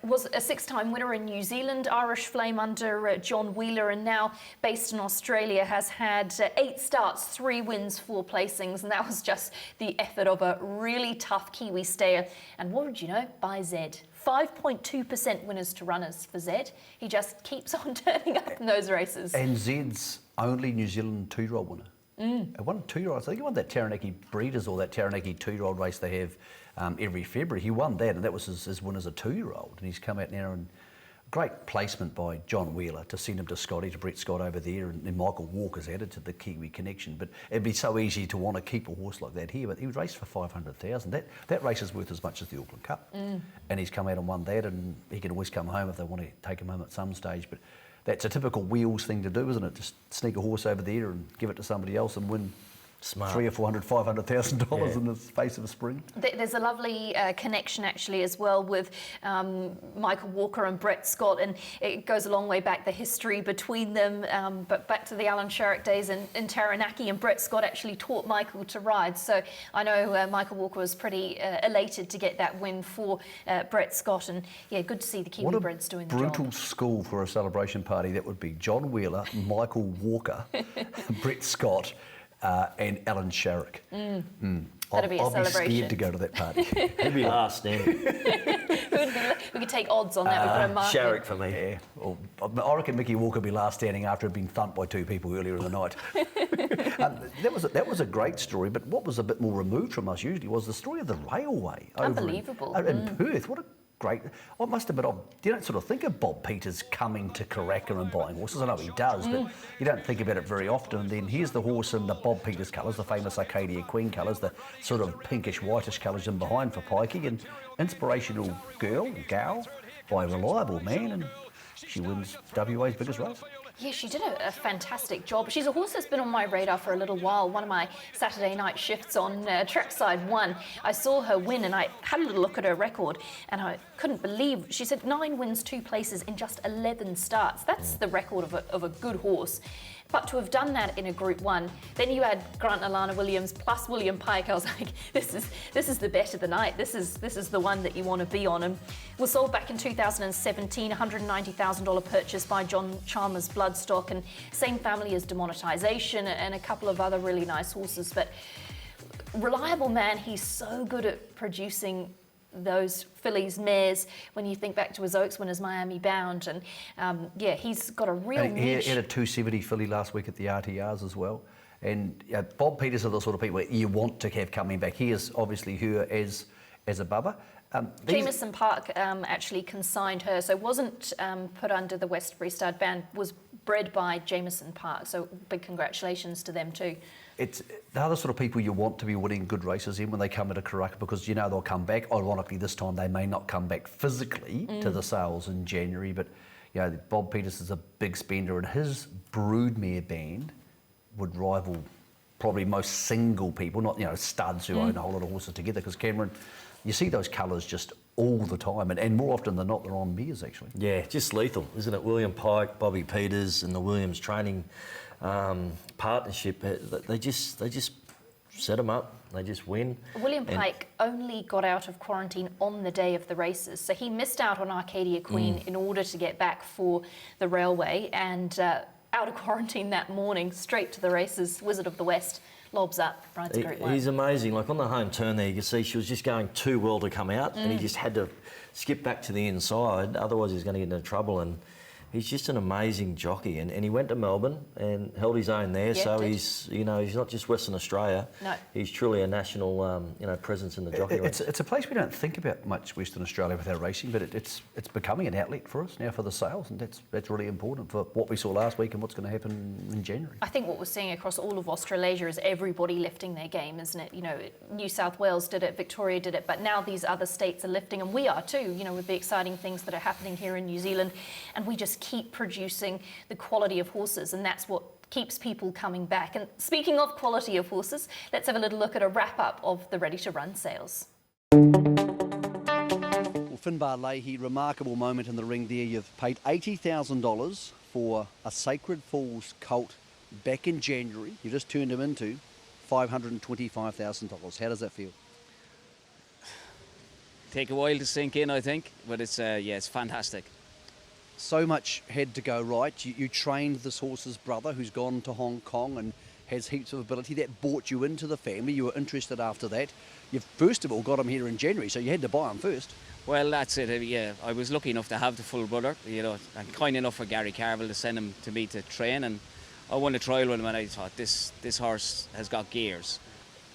was a 6-time winner in New Zealand. Irish Flame under John Wheeler, and now based in Australia, has had 8 starts, 3 wins, 4 placings, and that was just the effort of a really tough Kiwi stayer. And what did you know? By Zed. 5.2% winners to runners for Zed. He just keeps on turning up in those races. And Zed's only New Zealand 2-year-old winner. He won 2-year-olds. I think he won that Taranaki Breeders, or that Taranaki 2-year-old race they have every February. He won that, and that was his win as a 2-year-old. And he's come out now, and great placement by John Wheeler to send him to Scotty, to Brett Scott over there, and Michael Walker's added to the Kiwi connection. But it'd be so easy to want to keep a horse like that here, but he would race for 500,000. That race is worth as much as the Auckland Cup. And he's come out and won that, and he can always come home if they want to take him home at some stage. But that's a typical Wheels thing to do, isn't it? Just sneak a horse over there and give it to somebody else and win Smart. $300,000 or $500,000 in the space of a spring. There's a lovely connection actually as well with Michael Walker and Brett Scott, and it goes a long way back, the history between them, but back to the Alan Sharrock days in Taranaki, and Brett Scott actually taught Michael to ride. So I know Michael Walker was pretty elated to get that win for Brett Scott, and yeah, good to see the Kiwibreds doing the job. What a brutal school for a celebration party that would be. John Wheeler, Michael Walker, Brett Scott, and Alan Sharrock. That'd be a celebration. I'd be scared to go to that party. He'd be last standing. We could take odds on that. We've got a market. Sharrock for me. Yeah. Well, I reckon Mickey Walker would be last standing after he'd been thumped by 2 people earlier in the night. That was a great story, but what was a bit more removed from us usually was the story of the railway. Unbelievable. Over in Perth. What a great. I must admit, you don't sort of think of Bob Peters coming to Karaka and buying horses. I know he does, but you don't think about it very often. And then here's the horse in the Bob Peters colours, the famous Arcadia Queen colours, the sort of pinkish whitish colours in behind for Pikey, and inspirational gal by a reliable man, and she wins WA's biggest race. Yeah, she did a fantastic job. She's a horse that's been on my radar for a little while. One of my Saturday night shifts on Trackside 1, I saw her win, and I had a little look at her record, and I couldn't believe, she said 9 wins, 2 places in just 11 starts. That's the record of a good horse. But to have done that in a Group 1, then you add Grant Alana Williams plus William Pike. I was like, this is the bet of the night. This is the one that you want to be on. And was sold back in 2017, $190,000 purchase by John Chalmers Bloodstock, and same family as Demonetisation and a couple of other really nice horses. But reliable man, he's so good at producing those fillies, mares, when you think back to his Oaks winners, Miami Bound, and yeah, he's got a real niche. He had a 270 filly last week at the RTRs as well. And Bob Peters are the sort of people you want to have coming back. He is obviously her as a bubba. Jameson Park actually consigned her, so wasn't put under the Westbury Stud ban, was bred by Jameson Park, so big congratulations to them too. They're the sort of people you want to be winning good races in when they come into Karaka, because you know they'll come back. Ironically, this time they may not come back physically to the sales in January, but you know, Bob Peters is a big spender, and his broodmare band would rival probably most single people, not studs who own a whole lot of horses together, because Cameron, you see those colours just all the time, and more often than not, they're on mares actually. Yeah, just lethal, isn't it? William Pike, Bobby Peters, and the Williams training partnership. They just set them up. They just win. William Pike only got out of quarantine on the day of the races, so he missed out on Arcadia Queen in order to get back for the railway, and out of quarantine that morning, straight to the races. Wizard of the West lobs up, rides a great one. He's amazing. Like on the home turn there, you can see she was just going too well to come out, and he just had to skip back to the inside, otherwise he's going to get into trouble. And he's just an amazing jockey, and he went to Melbourne and held his own there. Yeah, so he's he's not just Western Australia. No, he's truly a national presence in the jockey race. It's a place we don't think about much, Western Australia, with our racing, but it's becoming an outlet for us now for the sales, and that's really important for what we saw last week and what's going to happen in January. I think what we're seeing across all of Australasia is everybody lifting their game, isn't it? You know, New South Wales did it, Victoria did it, but now these other states are lifting, and we are too. You know, with the exciting things that are happening here in New Zealand, and we just keep producing the quality of horses, and that's what keeps people coming back. And speaking of quality of horses, let's have a little look at a wrap-up of the Ready to Run sales. Well, Finbar Leahy, remarkable moment in the ring there. You've paid $80,000 for a Sacred Falls colt back in January. You just turned him into $525,000. How does that feel? Take a while to sink in, I think, but it's it's fantastic. So much had to go right. You trained this horse's brother, who's gone to Hong Kong and has heaps of ability. That brought you into the family. You were interested after that. You first of all got him here in January, so you had to buy him first. Well, that's it. Yeah, I was lucky enough to have the full brother, and kind enough for Gary Carville to send him to me to train. And I won a trial with him, and I thought this horse has got gears.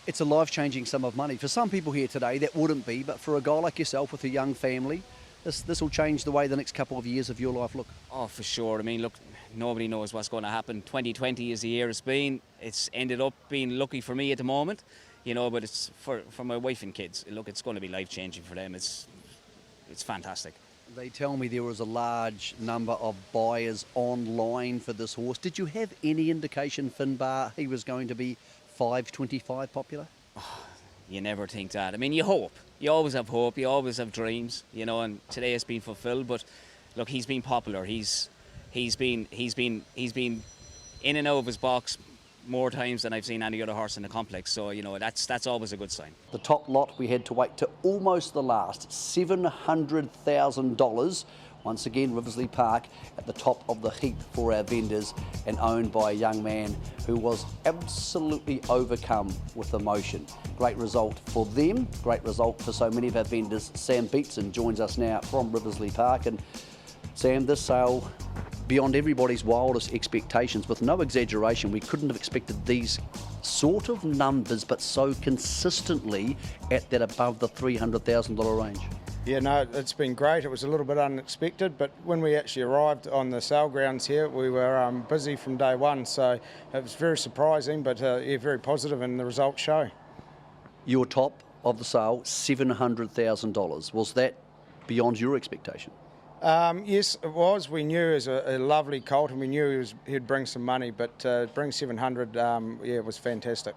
It's a life-changing sum of money. For some people here today, that wouldn't be, but for a guy like yourself with a young family, this will change the way the next couple of years of your life look. Oh, for sure. I mean, look, nobody knows what's going to happen. 2020 is the year it's been. It's ended up being lucky for me at the moment, but it's for my wife and kids. Look, it's going to be life-changing for them. It's fantastic. They tell me there was a large number of buyers online for this horse. Did you have any indication, Finbar, he was going to be $525 popular? Oh, you never think that. I mean, you hope. You always have hope. You always have dreams, and today has been fulfilled. But look, he's been popular. He's been in and out of his box more times than I've seen any other horse in the complex. So that's always a good sign. The top lot, we had to wait to almost the last, $700,000. Once again, Riversley Park at the top of the heap for our vendors, and owned by a young man who was absolutely overcome with emotion. Great result for them, great result for so many of our vendors. Sam Beatson joins us now from Riversley Park. And Sam, this sale, beyond everybody's wildest expectations, with no exaggeration, we couldn't have expected these sort of numbers, but so consistently at that above the $300,000 range. Yeah, no, it's been great. It was a little bit unexpected, but when we actually arrived on the sale grounds here, we were busy from day one, so it was very surprising, but very positive, and the results show. Your top of the sale, $700,000. Was that beyond your expectation? Yes, it was. We knew it was a lovely colt, and we knew he'd bring some money, but bring 700, it was fantastic.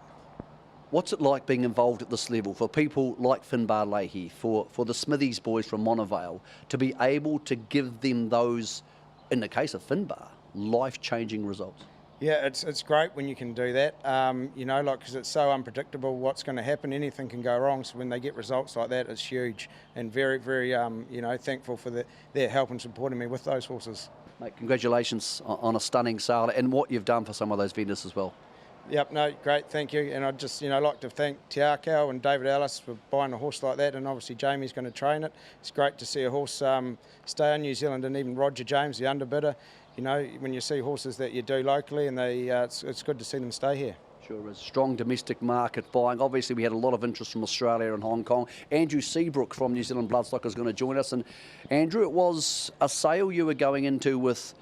What's it like being involved at this level for people like Finbar Leahy, for the Smithies boys from Monavale, to be able to give them those, in the case of Finbar, life-changing results? Yeah, it's great when you can do that, because it's so unpredictable what's going to happen. Anything can go wrong, so when they get results like that, it's huge, and very, very, thankful for their help and supporting me with those horses. Mate, congratulations on a stunning sale and what you've done for some of those vendors as well. Yep, no, great, thank you. And I'd just, like to thank Tiakau and David Ellis for buying a horse like that, and obviously Jamie's going to train it. It's great to see a horse stay in New Zealand, and even Roger James, the underbidder. When you see horses that you do locally, and it's good to see them stay here. Sure is. Strong domestic market buying. Obviously, we had a lot of interest from Australia and Hong Kong. Andrew Seabrook from New Zealand Bloodstock is going to join us. And Andrew, it was a sale you were going into with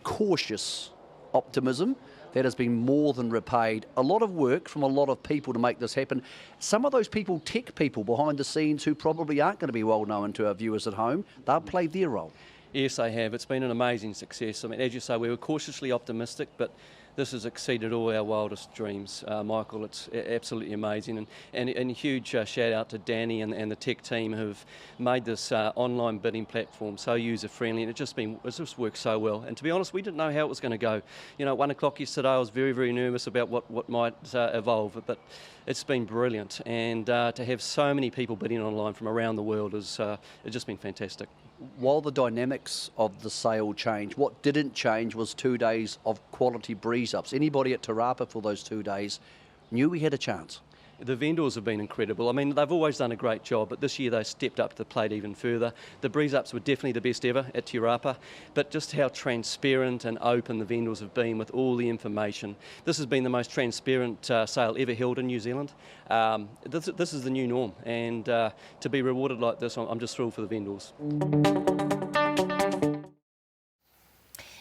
cautious optimism. That has been more than repaid. A lot of work from a lot of people to make this happen. Some of those people, tech people behind the scenes who probably aren't going to be well known to our viewers at home, they've played their role. Yes, they have. It's been an amazing success. I mean, as you say, we were cautiously optimistic, but this has exceeded all our wildest dreams, Michael. It's absolutely amazing. And a huge shout out to Danny and the tech team who've made this online bidding platform so user-friendly, and it's just worked so well. And to be honest, we didn't know how it was going to go. At 1 o'clock yesterday, I was very, very nervous about what might evolve, but it's been brilliant. And to have so many people bidding online from around the world it's just been fantastic. While the dynamics of the sale changed, what didn't change was 2 days of quality breeze-ups. Anybody at Te Rapa for those 2 days knew we had a chance. The vendors have been incredible. I mean, they've always done a great job, but this year they stepped up to the plate even further. The breeze-ups were definitely the best ever at Te Rapa, but just how transparent and open the vendors have been with all the information. This has been the most transparent sale ever held in New Zealand. This is the new norm, and to be rewarded like this, I'm just thrilled for the vendors.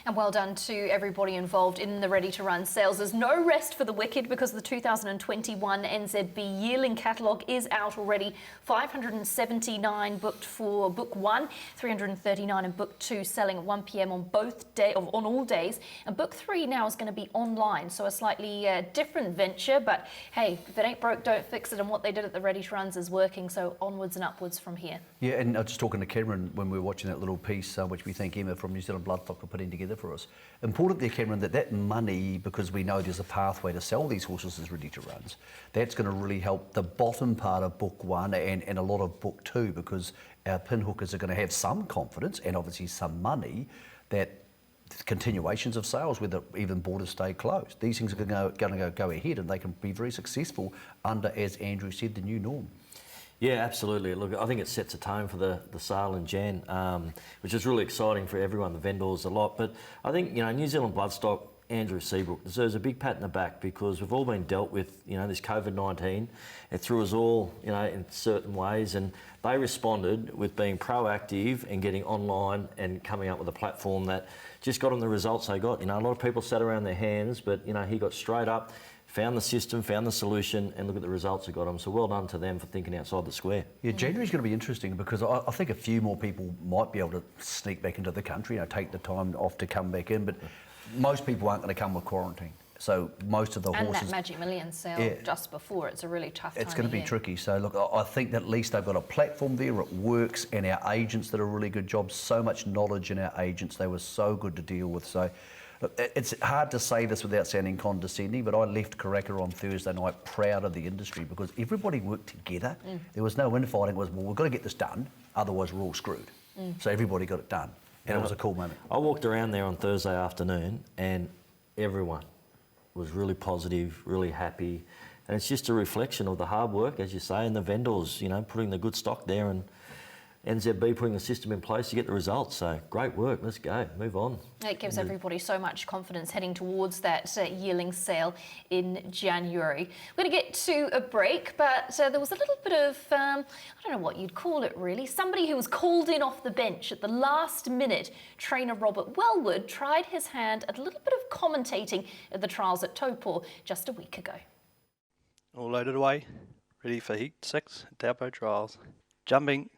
And well done to everybody involved in the Ready to Run sales. There's no rest for the wicked because the 2021 NZB yearling catalogue is out already. 579 booked for Book 1, 339 in Book 2, selling at 1 p.m. on all days. And Book 3 now is going to be online, so a slightly different venture. But hey, if it ain't broke, don't fix it. And what they did at the Ready to Runs is working, so onwards and upwards from here. Yeah, and I was just talking to Cameron when we were watching that little piece, which we thank Emma from New Zealand Bloodstock for putting together for us. Important there, Cameron, that money, because we know there's a pathway to sell these horses as Ready to Runs, that's going to really help the bottom part of Book 1 and a lot of Book 2, because our pinhookers are going to have some confidence and obviously some money that continuations of sales, whether even borders stay closed. These things are going to go ahead, and they can be very successful under, as Andrew said, the new norm. Yeah, absolutely. Look, I think it sets a tone for the sale in Jan, which is really exciting for everyone, the vendors, a lot. But I think, New Zealand Bloodstock, Andrew Seabrook deserves a big pat in the back, because we've all been dealt with, this COVID-19. It threw us all, in certain ways, and they responded with being proactive and getting online and coming up with a platform that just got them the results they got. A lot of people sat around their hands, but, he got straight up, found the system, found the solution, and look at the results it got them. So well done to them for thinking outside the square. Yeah, January's going to be interesting, because I think a few more people might be able to sneak back into the country, take the time off to come back in, but most people aren't going to come with quarantine. So most of the horses... And that Magic Millions sale just before, it's a really tough time. It's going to be tricky. So look, I think that at least they've got a platform there, it works, and our agents did a really good job. So much knowledge in our agents, they were so good to deal with. So look, it's hard to say this without sounding condescending, but I left Karaka on Thursday night proud of the industry, because everybody worked together. There was no infighting. It was, well, we've got to get this done, otherwise we're all screwed. So everybody got it done, and it was a cool moment. I walked around there on Thursday afternoon, and everyone was really positive, really happy, and it's just a reflection of the hard work, as you say, and the vendors, putting the good stock there, and NZB putting the system in place to get the results. So great work, let's go, move on. It gives everybody so much confidence heading towards that yearling sale in January. We're going to get to a break, but there was a little bit of, I don't know what you'd call it really, somebody who was called in off the bench at the last minute. Trainer Robert Wellwood tried his hand at a little bit of commentating at the trials at Taupo just a week ago. All loaded away, ready for Heat 6 at Taupo trials. Jumping.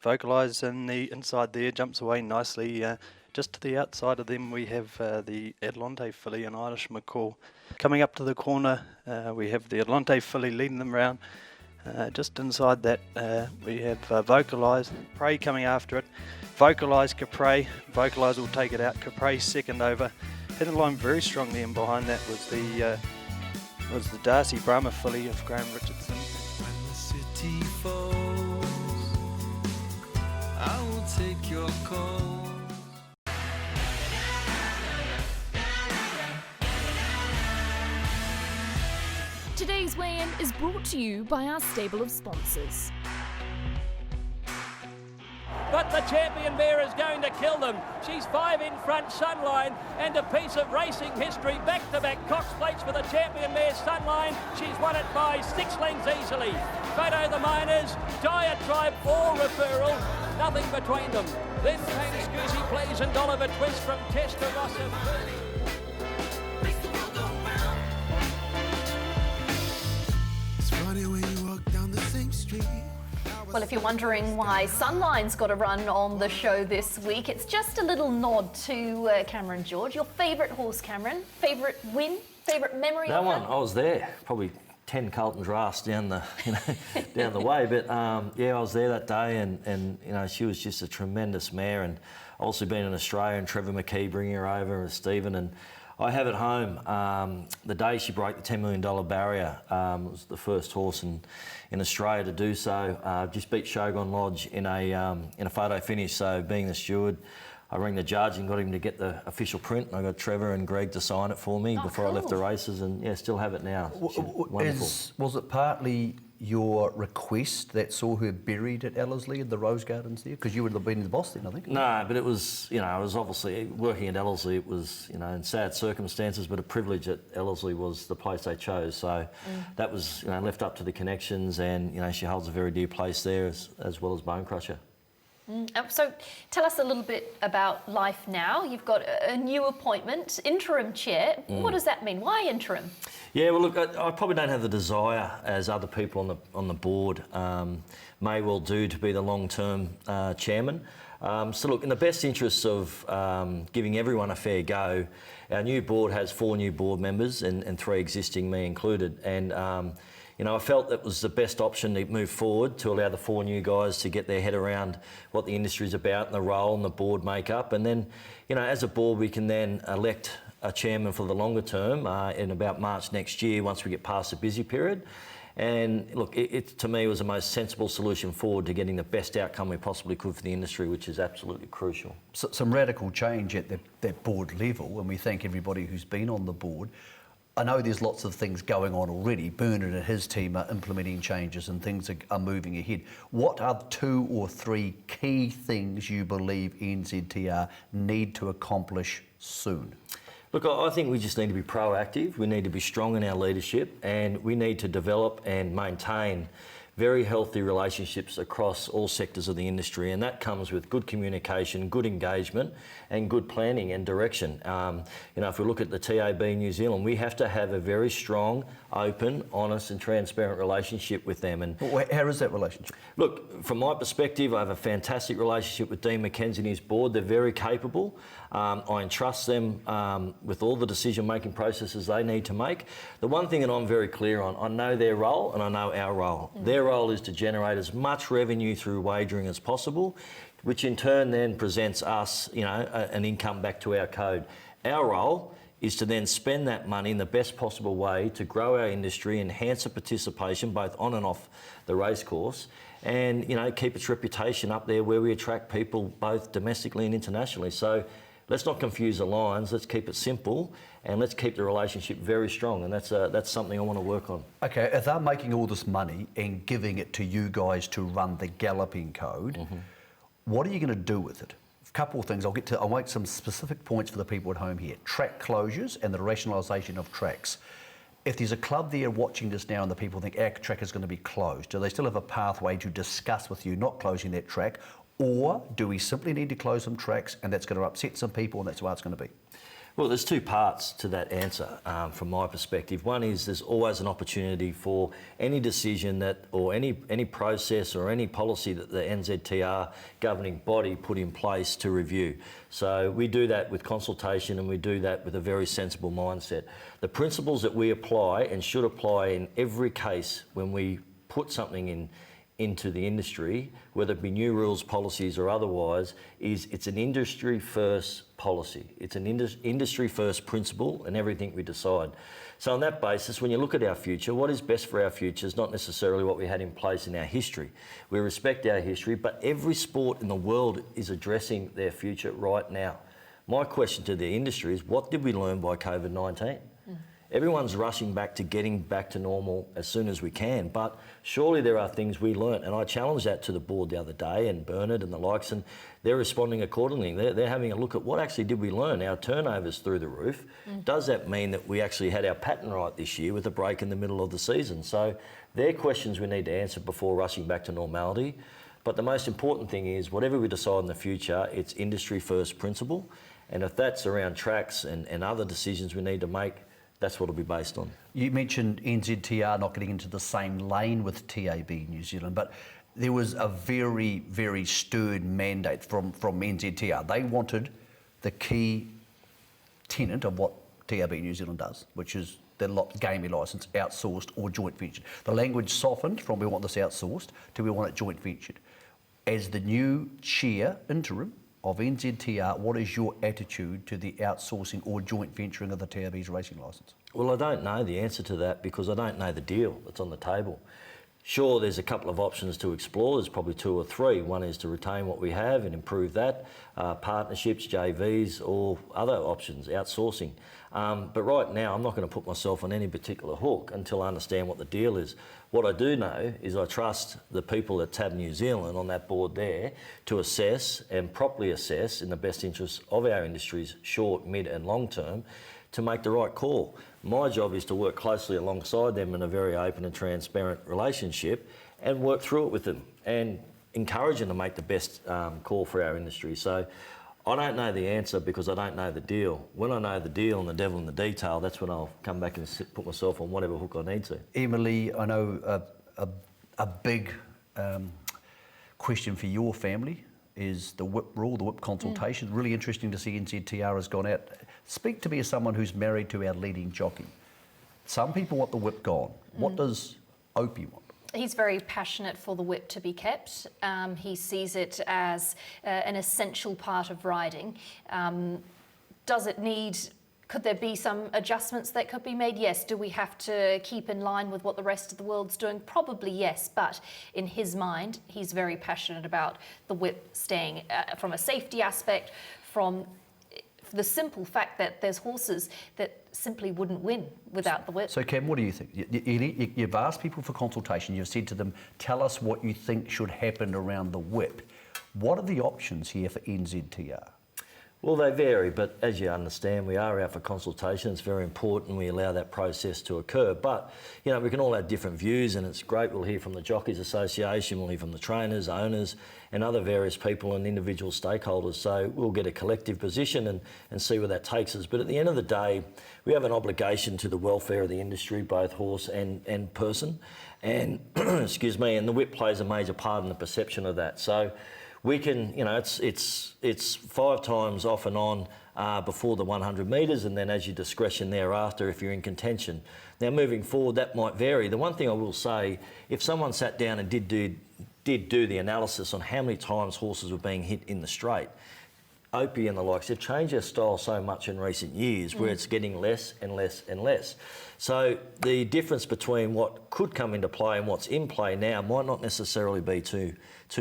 Vocalise in the inside there, jumps away nicely. Just to the outside of them we have the Adelante filly and Irish McCall. Coming up to the corner we have the Adelante filly leading them round. Just inside that we have Vocalise, Capre coming after it. Vocalise, Capre, Vocalise will take it out, Capre second over. Headed line very strongly, and behind that was the Darcy Brahma filly of Graham Richardson. When the city falls, I will take your call. Today's weigh-in is brought to you by our stable of sponsors. But the champion mare is going to kill them. She's 5 in front, Sunline, and a piece of racing history. Back-to-back Cox plates for the champion mare, Sunline. She's won it by 6 lengths easily. Photo the Miners, Diatribe or Referral, nothing between them. Then came Scusi Please and Oliver Twist from Testarossa. It's funny when you walk down the same street. Well, if you're wondering why Sunline's got a run on the show this week, it's just a little nod to Cameron George. Your favourite horse, Cameron? Favourite win? Favourite memory That of one, that? I was there. Probably 10 Carlton drafts down the, down the way. But yeah, I was there that day, and she was just a tremendous mare. And also been in Australia, and Trevor McKee bringing her over, and Stephen. And I have at home the day she broke the $10 million barrier. It was the first horse in Australia to do so. Just beat Shogun Lodge in a photo finish. So being the steward, I rang the judge and got him to get the official print. And I got Trevor and Greg to sign it for me before I left the races, and yeah, still have it now. Wonderful. Was it partly your request that saw her buried at Ellerslie in the Rose Gardens there? Because you would have been the boss then, I think. No, but it was, it was obviously working at Ellerslie. It was, in sad circumstances, but a privilege that Ellerslie was the place they chose. So that was, left up to the connections, and she holds a very dear place there as well as Bone Crusher. So tell us a little bit about life now. You've got a new appointment, interim chair. What does that mean? Why interim? Yeah, well, look, I probably don't have the desire as other people on the board may well do to be the long-term chairman. So look, in the best interests of giving everyone a fair go, our new board has 4 new board members and 3 existing, me included. And I felt that was the best option to move forward, to allow the 4 new guys to get their head around what the industry is about and the role and the board makeup. And then, as a board, we can then elect a chairman for the longer term in about March next year, once we get past the busy period. And look, it to me was the most sensible solution forward to getting the best outcome we possibly could for the industry, which is absolutely crucial. So, some radical change at that board level, and we thank everybody who's been on the board. I know there's lots of things going on already. Bernard and his team are implementing changes and things are moving ahead. What are 2 or 3 key things you believe NZTR need to accomplish soon? Look, I think we just need to be proactive. We need to be strong in our leadership, and we need to develop and maintain very healthy relationships across all sectors of the industry, and that comes with good communication, good engagement and good planning and direction. If we look at the TAB New Zealand, we have to have a very strong, open, honest and transparent relationship with them. And how is that relationship? Look, from my perspective, I have a fantastic relationship with Dean McKenzie and his board. They're very capable. I entrust them with all the decision-making processes they need to make. The one thing that I'm very clear on, I know their role and I know our role. Their role is to generate as much revenue through wagering as possible, which in turn then presents us, an income back to our code. Our role is to then spend that money in the best possible way to grow our industry, enhance the participation both on and off the racecourse, and keep its reputation up there where we attract people both domestically and internationally. So let's not confuse the lines. Let's keep it simple, and let's keep the relationship very strong. And that's something I want to work on. Okay, if they're making all this money and giving it to you guys to run the galloping code, what are you going to do with it? A couple of things. I'll make some specific points for the people at home here. Track closures and the rationalisation of tracks. If there's a club there watching this now and the people think our track is going to be closed, do they still have a pathway to discuss with you not closing that track? Or do we simply need to close some tracks and that's going to upset some people and that's why it's going to be? Well, there's 2 parts to that answer from my perspective. One is there's always an opportunity for any decision or any process or any policy that the NZTR governing body put in place to review. So we do that with consultation and we do that with a very sensible mindset. The principles that we apply and should apply in every case when we put something into the industry, whether it be new rules, policies or otherwise, is it's an industry first policy. It's an industry first principle in everything we decide. So on that basis, when you look at our future, what is best for our future is not necessarily what we had in place in our history. We respect our history, but every sport in the world is addressing their future right now. My question to the industry is, what did we learn by COVID-19? everyone's rushing back to getting back to normal as soon as we can. But surely there are things we learnt, and I challenged that to the board the other day, and Bernard and the likes, and they're responding accordingly. They're having a look at what actually did we learn. Our turnover's through the roof. Does that mean that we actually had our pattern right this year with a break in the middle of the season? So they're questions we need to answer before rushing back to normality. But the most important thing is, whatever we decide in the future, it's industry first principle. And if that's around tracks and other decisions we need to make, that's what it'll be based on. You mentioned NZTR not getting into the same lane with TAB New Zealand, but there was a very, very stern mandate from NZTR. They wanted the key tenet of what TAB New Zealand does, which is the gaming licence outsourced or joint ventured. The language softened from we want this outsourced to we want it joint ventured. As the new chair, interim, of NZTR, what is your attitude to the outsourcing or joint venturing of the TAB's racing licence? Well, I don't know the answer to that because I don't know the deal that's on the table. Sure, there's a couple of options to explore. There's probably 2 or 3. One is to retain what we have and improve that, partnerships, JVs, or other options, outsourcing. But right now, I'm not going to put myself on any particular hook until I understand what the deal is. What I do know is I trust the people at TAB New Zealand on that board there to assess and properly assess in the best interests of our industries, short, mid and long term, to make the right call. My job is to work closely alongside them in a very open and transparent relationship and work through it with them and encourage them to make the best call for our industry. So I don't know the answer because I don't know the deal. When I know the deal and the devil in the detail, that's when I'll come back and put myself on whatever hook I need to. Emily, I know a big question for your family is the whip rule, the whip consultation. Really interesting to see NZTR has gone out. Speak to me as someone who's married to our leading jockey. Some people want the whip gone. What does Opie want? He's very passionate for the whip to be kept. He sees it as an essential part of riding. Could there be some adjustments that could be made? Yes. Do we have to keep in line with what the rest of the world's doing? Probably yes, but in his mind, he's very passionate about the whip staying from a safety aspect, from the simple fact that there's horses that simply wouldn't win without the whip. So Cam, what do you think? You've asked people for consultation, you've said to them, tell us what you think should happen around the whip. What are the options here for NZTR? Well, they vary, but as you understand, we are out for consultation. It's very important we allow that process to occur. But, you know, we can all have different views, and it's great. We'll hear from the Jockeys Association, we'll hear from the trainers, owners, and other various people and individual stakeholders. So we'll get a collective position and see where that takes us. But at the end of the day, we have an obligation to the welfare of the industry, both horse and person. And, excuse me, and the whip plays a major part in the perception of that. So we can, you know, it's 5 times off and on before the 100 metres, and then as your discretion thereafter if you're in contention. Now moving forward, that might vary. The one thing I will say, if someone sat down and did do the analysis on how many times horses were being hit in the straight, Opie and the likes, they've changed their style so much in recent years where it's getting less and less and less. So the difference between what could come into play and what's in play now might not necessarily be too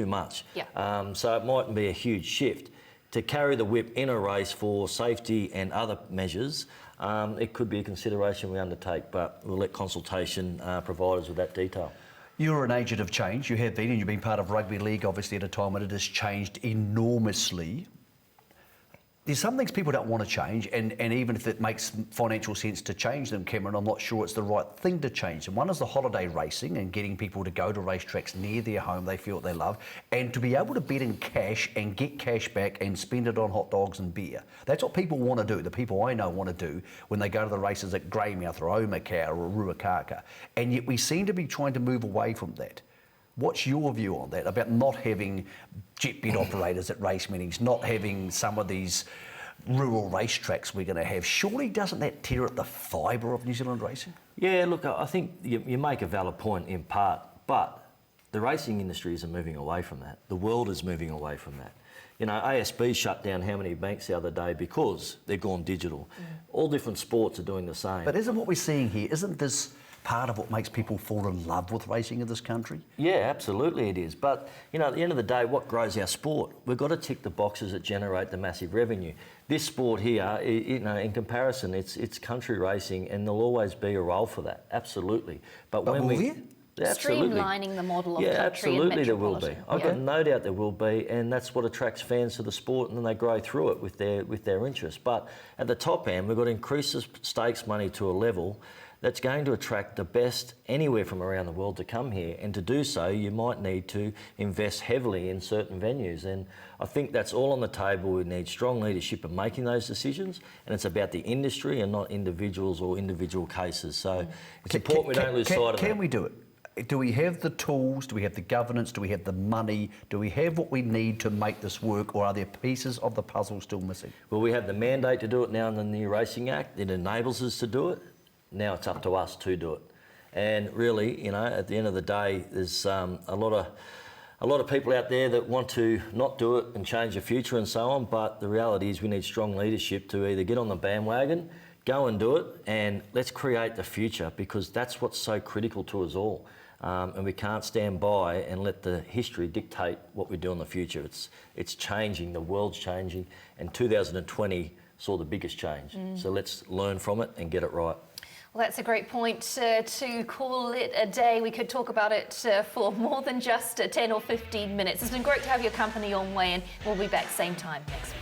much. Yeah. So it mightn't be a huge shift. To carry the whip in a race for safety and other measures, it could be a consideration we undertake, but we'll let consultation provide us with that detail. You're an agent of change. You have been, and you've been part of rugby league, obviously, at a time when it has changed enormously. There's some things people don't want to change, and even if it makes financial sense to change them, Cameron, I'm not sure it's the right thing to change them. One is the holiday racing and getting people to go to racetracks near their home they feel they love, and to be able to bet in cash and get cash back and spend it on hot dogs and beer. That's what people want to do, the people I know want to do when they go to the races at Greymouth or Omakau or Ruakaka. And yet we seem to be trying to move away from that. What's your view on that, about not having jet bet operators at race meetings, not having some of these rural racetracks we're going to have? Surely doesn't that tear at the fibre of New Zealand racing? Yeah, look, I think you make a valid point in part, but the racing industries are moving away from that. The world is moving away from that. You know, ASB shut down how many banks the other day because they've gone digital. All different sports are doing the same. But isn't what we're seeing here, isn't this part of what makes people fall in love with racing in this country? Yeah, absolutely it is. But, you know, at the end of the day, what grows our sport? We've got to tick the boxes that generate the massive revenue. This sport here, you know, in comparison, it's country racing, and there'll always be a role for that, absolutely. But when we... Absolutely. Streamlining the model of yeah, country absolutely and there will be. metropolitan. I've got no doubt there will be, and that's what attracts fans to the sport, and then they grow through it with their interest. But at the top end, we've got to increase the stakes money to a level that's going to attract the best anywhere from around the world to come here. And to do so, you might need to invest heavily in certain venues. And I think that's all on the table. We need strong leadership in making those decisions, and it's about the industry and not individuals or individual cases. So it's important we don't lose sight of that. Can we do it? Do we have the tools? Do we have the governance? Do we have the money? Do we have what we need to make this work, or are there pieces of the puzzle still missing? Well, we have the mandate to do it now in the new Racing Act. It enables us to do it. Now it's up to us to do it. And really, you know, at the end of the day, there's a lot of people out there that want to not do it and change the future and so on, but the reality is we need strong leadership to either get on the bandwagon, go and do it, and let's create the future, because that's what's so critical to us all. And we can't stand by and let the history dictate what we do in the future. It's changing, the world's changing, and 2020 saw the biggest change. So let's learn from it and get it right. Well, that's a great point to call it a day. We could talk about it for more than just 10 or 15 minutes. It's been great to have your company on Weigh In. We'll be back same time next week.